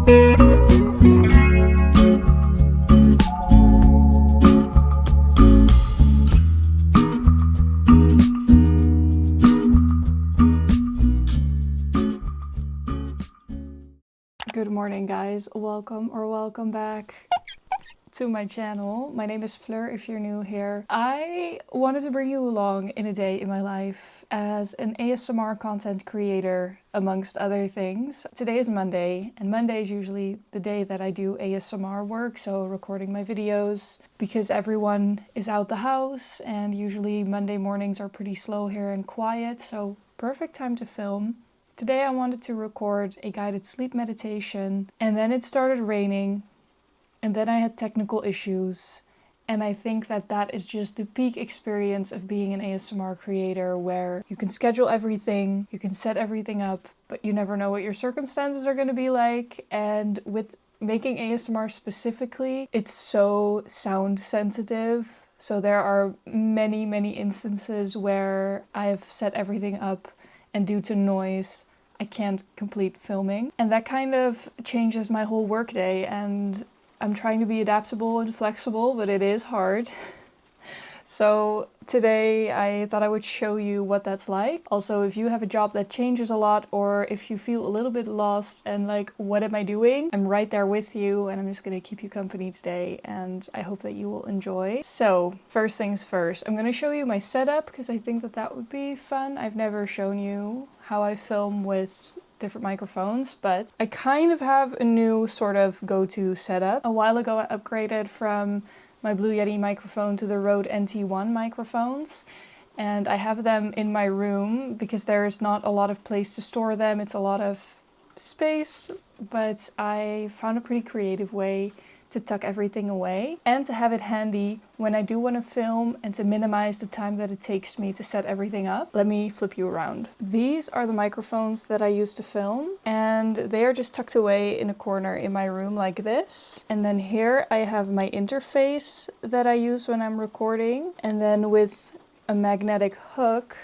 Good morning, guys. Welcome back to my channel. My name is Fleur if you're new here. I wanted to bring you along in a day in my life as an ASMR content creator, amongst other things. Today is Monday, and Monday is usually the day that I do ASMR work, so recording my videos, because everyone is out the house, and usually Monday mornings are pretty slow here and quiet, so perfect time to film. Today I wanted to record a guided sleep meditation, and then it started raining, and then I had technical issues, and I think that that is just the peak experience of being an ASMR creator, where you can schedule everything, you can set everything up, but you never know what your circumstances are going to be like. And with making ASMR specifically, it's so sound sensitive, so there are many instances where I have set everything up and due to noise, I can't complete filming. And that kind of changes my whole workday, and I'm trying to be adaptable and flexible, but it is hard. So today I thought I would show you what that's like. Also, if you have a job that changes a lot, or if you feel a little bit lost and like, what am I doing? I'm right there with you, and I'm just gonna keep you company today, and I hope that you will enjoy. So first things first, I'm gonna show you my setup because I think that that would be fun. I've never shown you how I film with different microphones, but I kind of have a new sort of go-to setup. A while ago I upgraded from my Blue Yeti microphone to the Rode NT1 microphones, and I have them in my room because there's not a lot of place to store them. It's a lot of space, but I found a pretty creative way to tuck everything away and to have it handy when I do want to film and to minimize the time that it takes me to set everything up. Let me flip you around. These are the microphones that I use to film, and they are just tucked away in a corner in my room like this. And then here I have my interface that I use when I'm recording, and then with a magnetic hook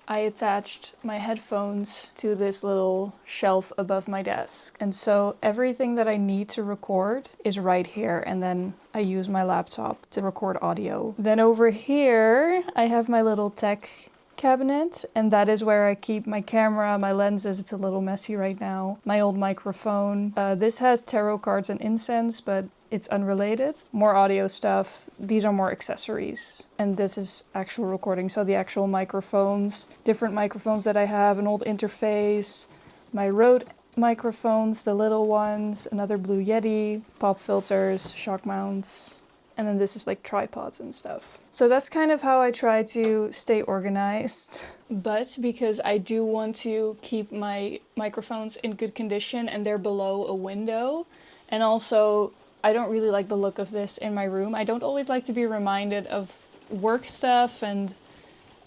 I attached my headphones to this little shelf above my desk. And so everything that I need to record is right here, and then I use my laptop to record audio. Then over here I have my little tech cabinet, and that is where I keep my camera, my lenses. It's a little messy right now. My old microphone. This has tarot cards and incense, but it's unrelated. More audio stuff. These are more accessories. And this is actual recording. So the actual microphones, different microphones that I have, an old interface, my Rode microphones, the little ones, another Blue Yeti, pop filters, shock mounts, and then this is like tripods and stuff. So that's kind of how I try to stay organized. But because I do want to keep my microphones in good condition and they're below a window, and also I don't really like the look of this in my room. I don't always like to be reminded of work stuff and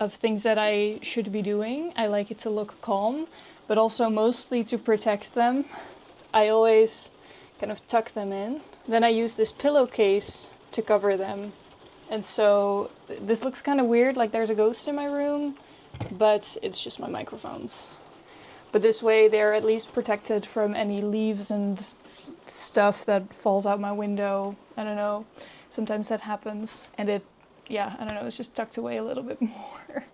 of things that I should be doing. I like it to look calm, but also mostly to protect them. I always kind of tuck them in. Then I use this pillowcase to cover them. And so this looks kind of weird, like there's a ghost in my room, but it's just my microphones. But this way they're at least protected from any leaves and stuff that falls out my window. I don't know, sometimes that happens, and I don't know, it's just tucked away a little bit more.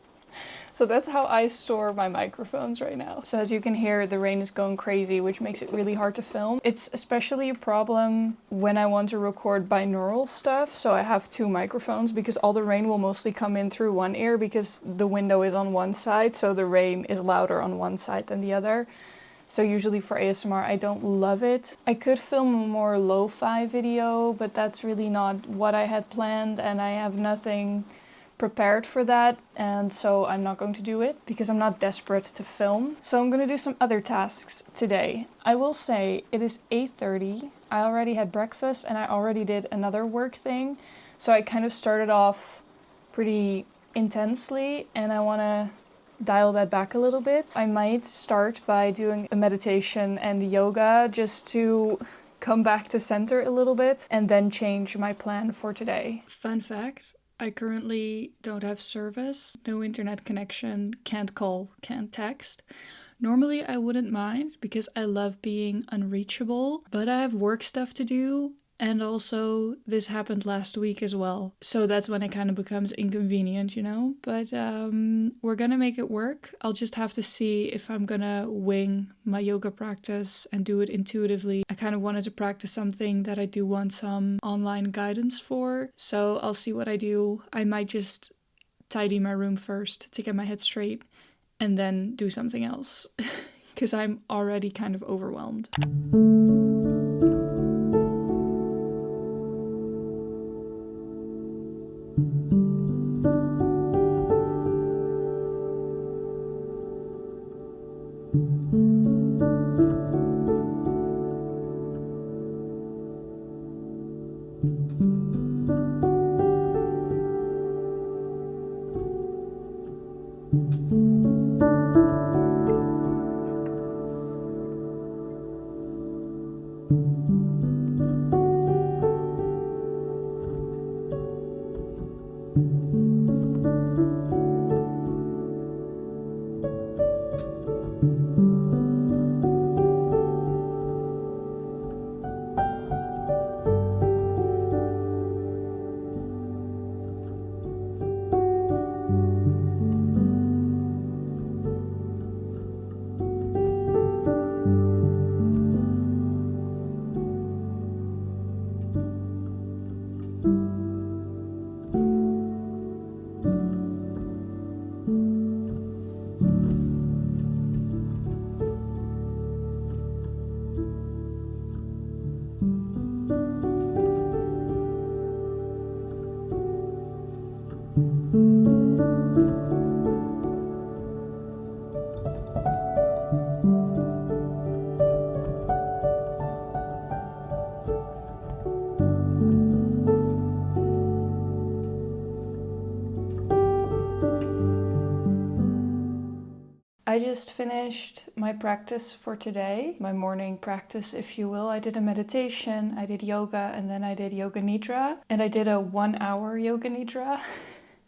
So that's how I store my microphones right now. So as you can hear, the rain is going crazy, which makes it really hard to film. It's especially a problem when I want to record binaural stuff. So I have two microphones because all the rain will mostly come in through one ear because the window is on one side, so the rain is louder on one side than the other. So usually for ASMR, I don't love it. I could film a more lo-fi video, but that's really not what I had planned, and I have nothing prepared for that, and so I'm not going to do it because I'm not desperate to film. So I'm going to do some other tasks today. I will say it is 8:30. I already had breakfast and I already did another work thing. So I kind of started off pretty intensely, and I want to dial that back a little bit. I might start by doing a meditation and yoga just to come back to center a little bit, and then change my plan for today. Fun fact, I currently don't have service, no internet connection, can't call, can't text. Normally I wouldn't mind because I love being unreachable, but I have work stuff to do. And also, this happened last week as well. So that's when it kind of becomes inconvenient, you know? But we're gonna make it work. I'll just have to see if I'm gonna wing my yoga practice and do it intuitively. I kind of wanted to practice something that I do want some online guidance for. So I'll see what I do. I might just tidy my room first to get my head straight and then do something else. Because I'm already kind of overwhelmed. I just finished my practice for today, my morning practice, if you will. I did a meditation, I did yoga, and then I did yoga nidra. And I did a 1 hour yoga nidra,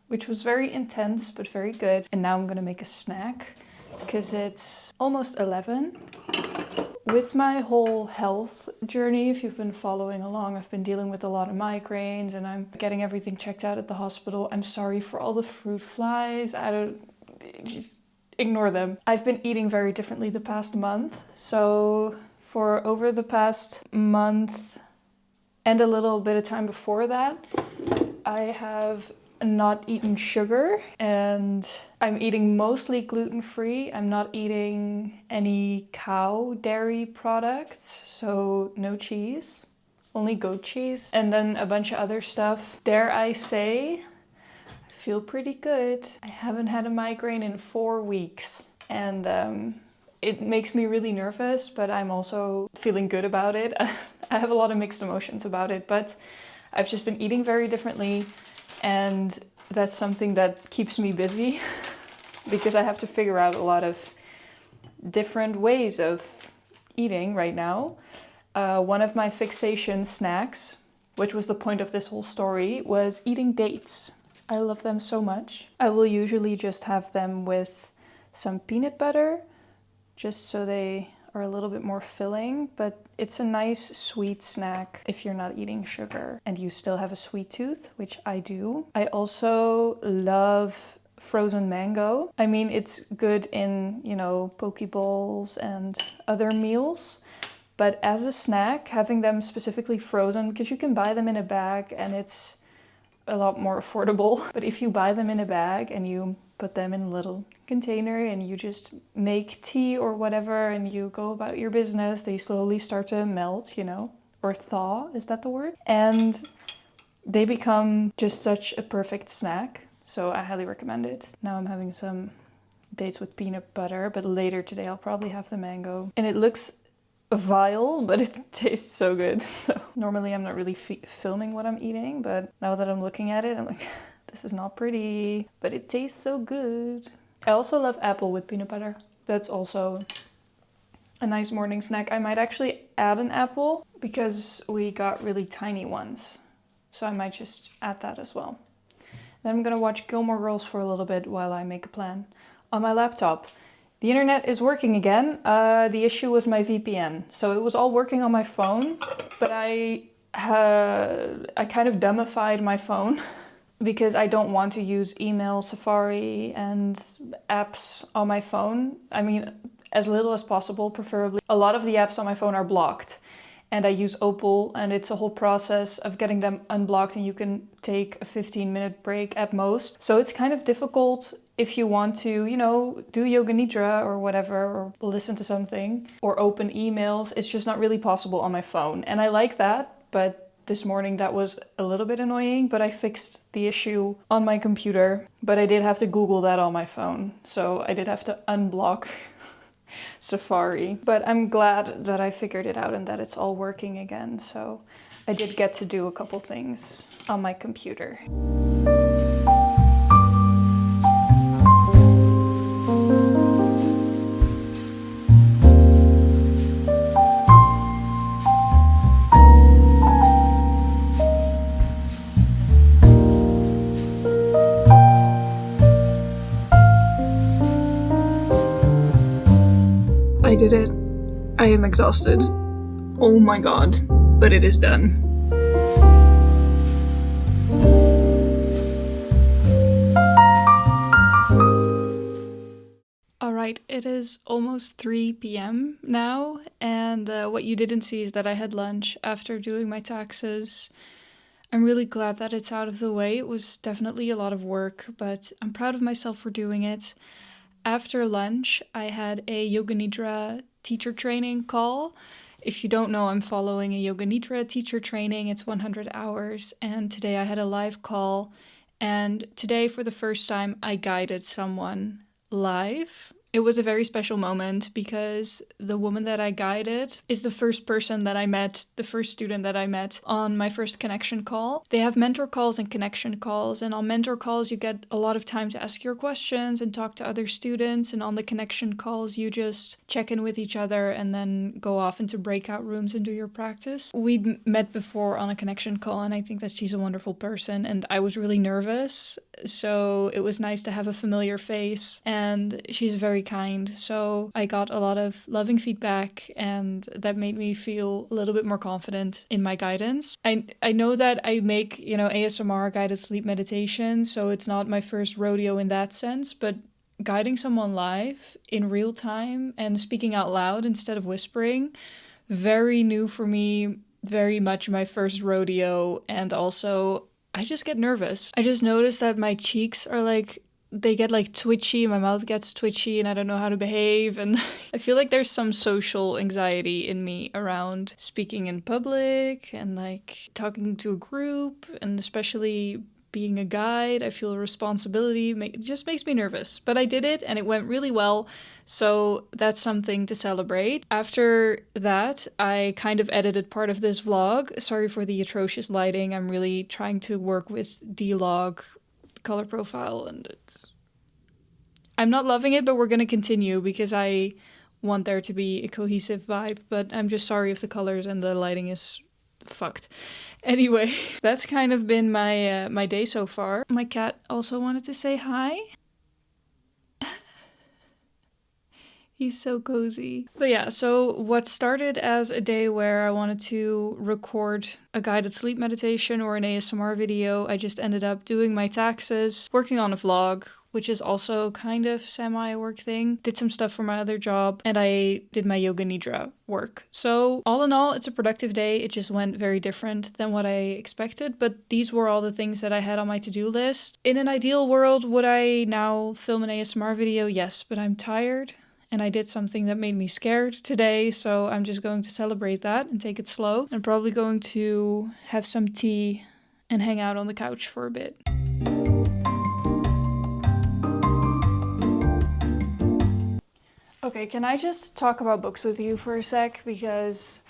which was very intense, but very good. And now I'm gonna make a snack because it's almost 11. With my whole health journey, if you've been following along, I've been dealing with a lot of migraines and I'm getting everything checked out at the hospital. I'm sorry for all the fruit flies. Just ignore them. I've been eating very differently the past month. So for over the past month and a little bit of time before that, I have not eaten sugar and I'm eating mostly gluten-free. I'm not eating any cow dairy products, so no cheese, only goat cheese, and then a bunch of other stuff. Dare I say, I feel pretty good. I haven't had a migraine in 4 weeks and it makes me really nervous, but I'm also feeling good about it. I have a lot of mixed emotions about it, but I've just been eating very differently. And that's something that keeps me busy because I have to figure out a lot of different ways of eating right now. One of my fixation snacks, which was the point of this whole story, was eating dates. I love them so much. I will usually just have them with some peanut butter, just so they are a little bit more filling, but it's a nice sweet snack if you're not eating sugar and you still have a sweet tooth, which I do. I also love frozen mango. I mean, it's good in, you know, poke bowls and other meals, but as a snack, having them specifically frozen, because you can buy them in a bag and it's a lot more affordable. But if you buy them in a bag and you put them in a little container and you just make tea or whatever and you go about your business, they slowly start to melt, you know, or thaw, is that the word? And they become just such a perfect snack. So I highly recommend it. Now I'm having some dates with peanut butter, but later today I'll probably have the mango. And it looks vile, but it tastes so good. So normally I'm not really filming what I'm eating, but now that I'm looking at it, I'm like, this is not pretty, but it tastes so good. I also love apple with peanut butter. That's also a nice morning snack. I might actually add an apple because we got really tiny ones. So I might just add that as well. Then I'm gonna watch Gilmore Girls for a little bit while I make a plan. On my laptop, The internet is working again. The issue was my VPN. So it was all working on my phone, but I kind of dumbified my phone because I don't want to use email, Safari, and apps on my phone. I mean, as little as possible, preferably. A lot of the apps on my phone are blocked. And I use Opal, and it's a whole process of getting them unblocked, and you can take a 15-minute break at most. So it's kind of difficult if you want to, you know, do yoga nidra or whatever, or listen to something, or open emails. It's just not really possible on my phone. And I like that, but this morning that was a little bit annoying, but I fixed the issue on my computer. But I did have to Google that on my phone. So I did have to unblock Safari. But I'm glad that I figured it out and that it's all working again. So I did get to do a couple things on my computer. I did it. I am exhausted. Oh my god. But it is done. Alright, it is almost 3 p.m. now, and what you didn't see is that I had lunch after doing my taxes. I'm really glad that it's out of the way. It was definitely a lot of work, but I'm proud of myself for doing it. After lunch, I had a Yoga Nidra teacher training call. If you don't know, I'm following a Yoga Nidra teacher training. It's 100 hours, and today I had a live call. And today, for the first time, I guided someone live. It was a very special moment because the woman that I guided is the first person that I met, the first student that I met on my first connection call. They have mentor calls and connection calls, and on mentor calls you get a lot of time to ask your questions and talk to other students, and on the connection calls you just check in with each other and then go off into breakout rooms and do your practice. We'd met before on a connection call, and I think that she's a wonderful person, and I was really nervous, so it was nice to have a familiar face, and she's very kind, so I got a lot of loving feedback, and that made me feel a little bit more confident in my guidance. I know that I make, ASMR guided sleep meditation, so it's not my first rodeo in that sense, but guiding someone live in real time and speaking out loud instead of whispering, very new for me, very much my first rodeo, and also I just get nervous. I just noticed that my cheeks are they get twitchy, my mouth gets twitchy, and I don't know how to behave, and I feel like there's some social anxiety in me around speaking in public and talking to a group, and especially being a guide. I feel a responsibility. It just makes me nervous. But I did it and it went really well. So that's something to celebrate. After that, I kind of edited part of this vlog. Sorry for the atrocious lighting. I'm really trying to work with D-Log color profile, and I'm not loving it, but we're going to continue because I want there to be a cohesive vibe. But I'm just sorry if the colors and the lighting is fucked. Anyway, that's kind of been my day so far. My cat also wanted to say hi. He's so cozy. But yeah, so what started as a day where I wanted to record a guided sleep meditation or an ASMR video, I just ended up doing my taxes, working on a vlog, which is also kind of semi-work thing. Did some stuff for my other job, and I did my yoga nidra work. So all in all, it's a productive day. It just went very different than what I expected, but these were all the things that I had on my to-do list. In an ideal world, would I now film an ASMR video? Yes, but I'm tired. And I did something that made me scared today, so I'm just going to celebrate that and take it slow. I'm probably going to have some tea and hang out on the couch for a bit. Okay, can I just talk about books with you for a sec? Because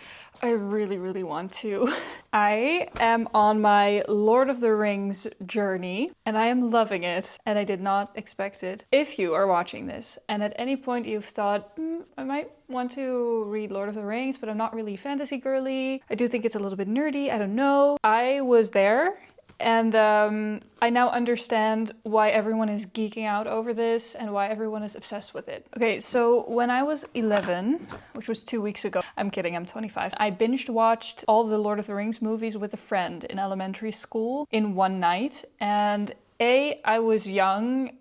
I really, really want to. I am on my Lord of the Rings journey, and I am loving it, and I did not expect it. If you are watching this, and at any point you've thought, I might want to read Lord of the Rings, but I'm not really fantasy girly. I do think it's a little bit nerdy, I don't know. I was there, And I now understand why everyone is geeking out over this and why everyone is obsessed with it. Okay, so when I was 11, which was 2 weeks ago, I'm kidding, I'm 25, I binge watched all the Lord of the Rings movies with a friend in elementary school in one night. And A, I was young.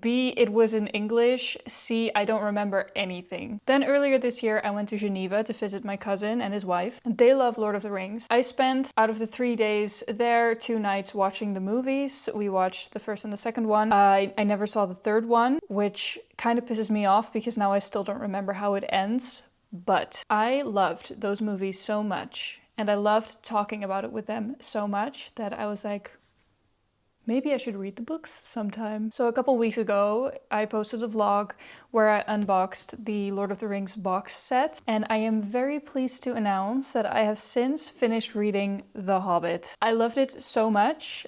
B, it was in English. C, I don't remember anything. Then earlier this year, I went to Geneva to visit my cousin and his wife. They love Lord of the Rings. I spent, out of the 3 days there, 2 nights watching the movies. We watched the first and the second one. I never saw the third one, which kind of pisses me off because now I still don't remember how it ends. But I loved those movies so much, and I loved talking about it with them so much that I was like, maybe I should read the books sometime. So a couple weeks ago, I posted a vlog where I unboxed the Lord of the Rings box set, and I am very pleased to announce that I have since finished reading The Hobbit. I loved it so much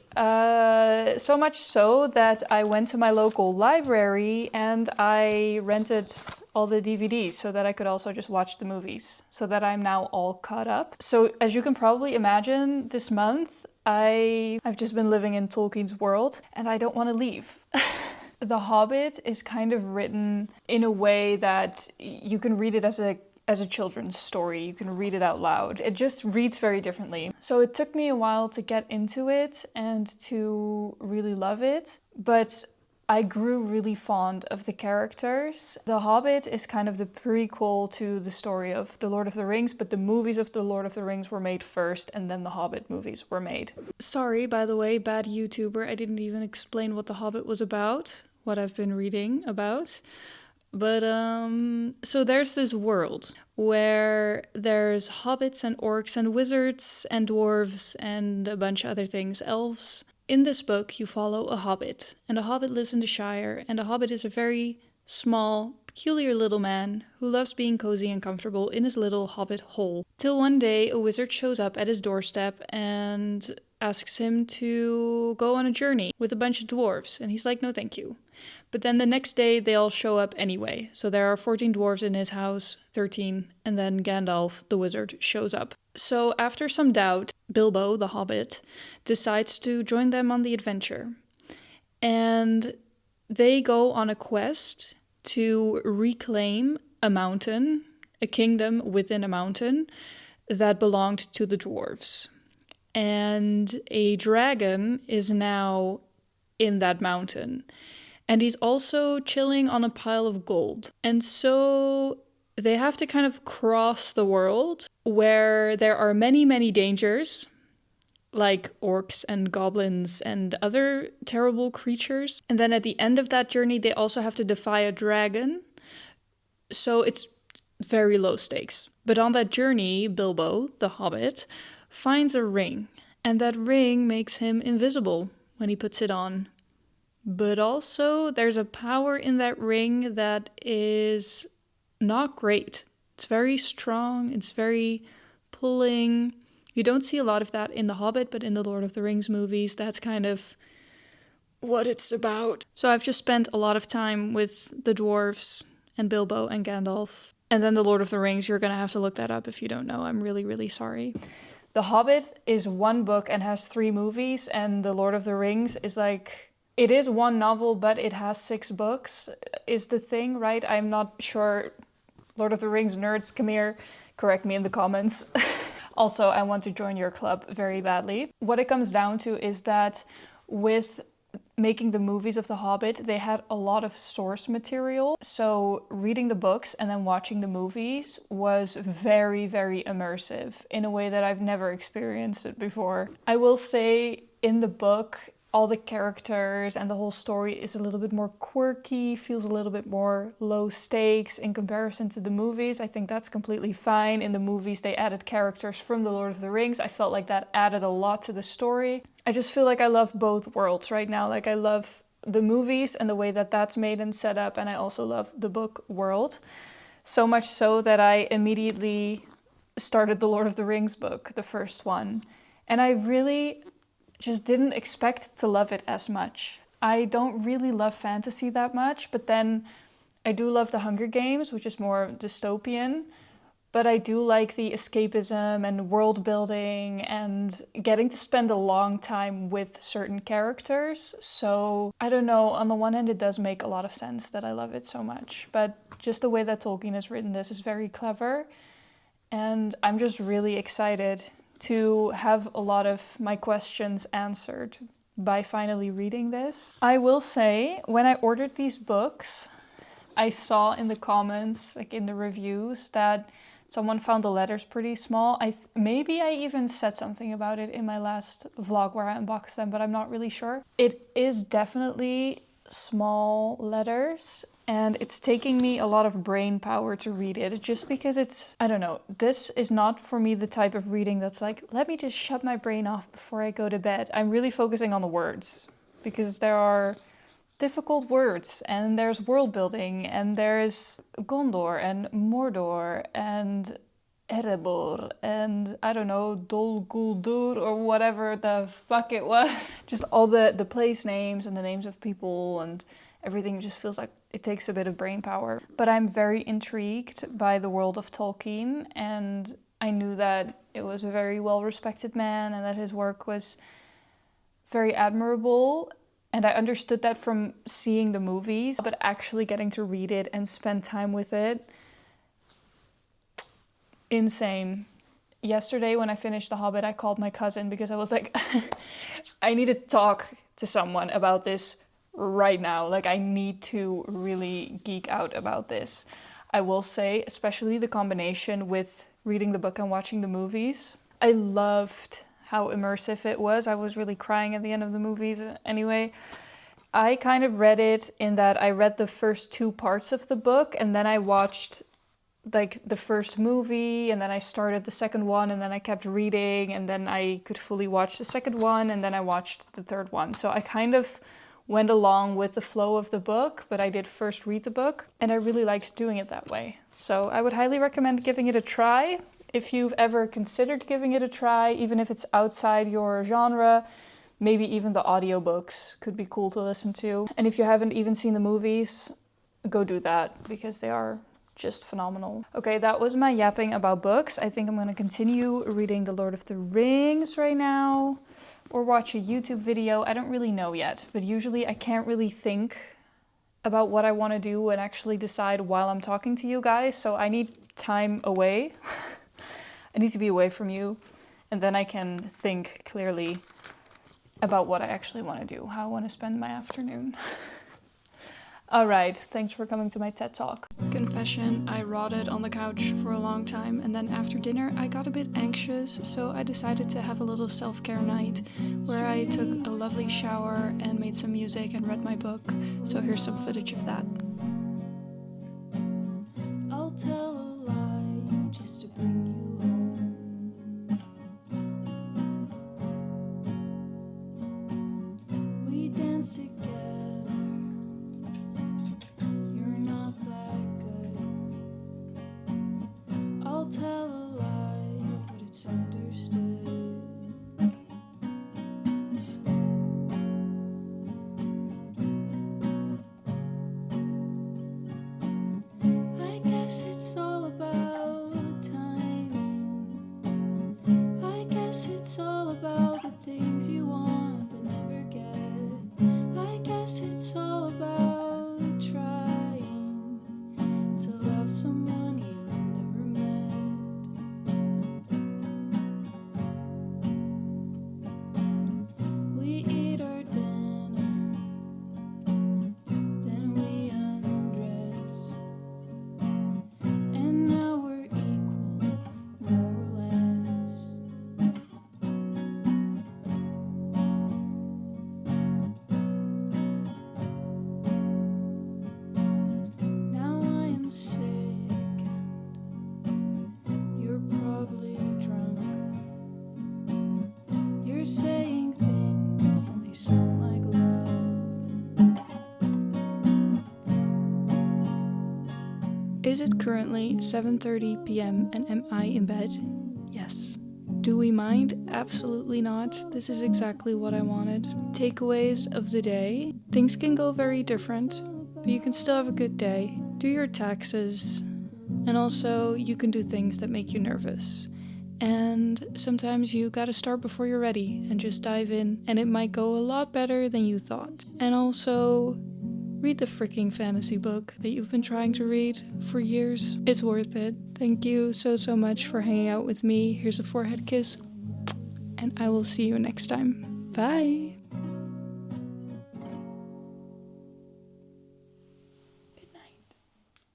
so that I went to my local library and I rented all the DVDs so that I could also just watch the movies, so that I'm now all caught up. So as you can probably imagine, this month I've just been living in Tolkien's world and I don't want to leave. The Hobbit is kind of written in a way that you can read it as a children's story. You can read it out loud. It just reads very differently. So it took me a while to get into it and to really love it, but I grew really fond of the characters. The Hobbit is kind of the prequel to the story of The Lord of the Rings, but the movies of The Lord of the Rings were made first and then the Hobbit movies were made. Sorry, by the way, bad YouTuber. I didn't even explain what The Hobbit was about, what I've been reading about. But so there's this world where there's hobbits and orcs and wizards and dwarves and a bunch of other things, elves. In this book, you follow a hobbit, and a hobbit lives in the Shire, and a hobbit is a very small, peculiar little man who loves being cozy and comfortable in his little hobbit hole. Till one day, a wizard shows up at his doorstep and asks him to go on a journey with a bunch of dwarves, and he's like, no thank you. But then the next day, they all show up anyway. So there are 14 dwarves in his house, 13, and then Gandalf, the wizard, shows up. So after some doubt, Bilbo, the hobbit, decides to join them on the adventure. And they go on a quest to reclaim a mountain, a kingdom within a mountain that belonged to the dwarves. And a dragon is now in that mountain. And he's also chilling on a pile of gold. And so they have to kind of cross the world where there are many, many dangers, like orcs and goblins and other terrible creatures. And then at the end of that journey, they also have to defy a dragon. So it's very low stakes. But on that journey, Bilbo, the hobbit, finds a ring. And that ring makes him invisible when he puts it on. But also, there's a power in that ring that is not great. It's very strong, it's very pulling. You don't see a lot of that in The Hobbit, but in the Lord of the Rings movies, that's kind of what it's about. So I've just spent a lot of time with the dwarves and Bilbo and Gandalf. And then the Lord of the Rings, you're going to have to look that up if you don't know. I'm really, really sorry. The Hobbit is one book and has 3 movies, and the Lord of the Rings is like... It is one novel, but it has 6 books, is the thing, right? I'm not sure. Lord of the Rings nerds, come here, correct me in the comments. Also, I want to join your club very badly. What it comes down to is that with making the movies of The Hobbit, they had a lot of source material. So reading the books and then watching the movies was very, very immersive in a way that I've never experienced it before. I will say in the book, all the characters and the whole story is a little bit more quirky, feels a little bit more low stakes in comparison to the movies. I think that's completely fine. In the movies, they added characters from The Lord of the Rings. I felt like that added a lot to the story. I just feel like I love both worlds right now. Like I love the movies and the way that that's made and set up, and I also love the book world. So much so that I immediately started the Lord of the Rings book, the first one. And I really just didn't expect to love it as much. I don't really love fantasy that much, but then I do love The Hunger Games, which is more dystopian. But I do like the escapism and world building and getting to spend a long time with certain characters. So I don't know, on the one hand it does make a lot of sense that I love it so much, but just the way that Tolkien has written this is very clever. And I'm just really excited to have a lot of my questions answered by finally reading this. I will say, when I ordered these books, I saw in the comments, like in the reviews, that someone found the letters pretty small. Maybe I even said something about it in my last vlog where I unboxed them, but I'm not really sure. It is definitely small letters, and it's taking me a lot of brain power to read it, just because it's, I don't know, this is not for me the type of reading that's like, let me just shut my brain off before I go to bed. I'm really focusing on the words, because there are difficult words, and there's world building, and there's Gondor and Mordor and Erebor and I don't know, Dol Guldur or whatever the fuck it was. Just all the place names and the names of people, and everything just feels like it takes a bit of brain power. But I'm very intrigued by the world of Tolkien, and I knew that it was a very well-respected man and that his work was very admirable. And I understood that from seeing the movies, but actually getting to read it and spend time with it, insane. Yesterday when I finished The Hobbit, I called my cousin because I was like, I need to talk to someone about this right now. Like, I need to really geek out about this. I will say, especially the combination with reading the book and watching the movies, I loved how immersive it was. I was really crying at the end of the movies anyway. I kind of read it in that I read the first 2 parts of the book, and then I watched like the first movie, and then I started the second one, and then I kept reading, and then I could fully watch the second one, and then I watched the third one. So I kind of went along with the flow of the book, but I did first read the book, and I really liked doing it that way. So I would highly recommend giving it a try. If you've ever considered giving it a try, even if it's outside your genre, maybe even the audiobooks could be cool to listen to. And if you haven't even seen the movies, go do that, because they are just phenomenal. Okay, that was my yapping about books. I think I'm gonna continue reading The Lord of the Rings right now, or watch a YouTube video. I don't really know yet, but usually I can't really think about what I want to do and actually decide while I'm talking to you guys, so I need time away. I need to be away from you, and then I can think clearly about what I actually want to do, how I want to spend my afternoon. All right, thanks for coming to my TED Talk. Confession, I rotted on the couch for a long time, and then after dinner I got a bit anxious, so I decided to have a little self-care night where I took a lovely shower and made some music and read my book. So here's some footage of that. I'll tell a lie just to bring you home. We danced together. Tell a lie, but it's understood. I guess it's all about timing. I guess it's all about the things you want but never get. I guess it's all about trying to love someone you never met. Saying things and they sound like love. Is it currently 7:30 p.m. and am I in bed? Yes. Do we mind? Absolutely not. This is exactly what I wanted. Takeaways of the day. Things can go very different, but you can still have a good day. Do your taxes. And also, you can do things that make you nervous. And sometimes you gotta start before you're ready and just dive in, and it might go a lot better than you thought. And also, read the freaking fantasy book that you've been trying to read for years. It's worth it. Thank you so much for hanging out with me. Here's a forehead kiss, and I will see you next time. Bye!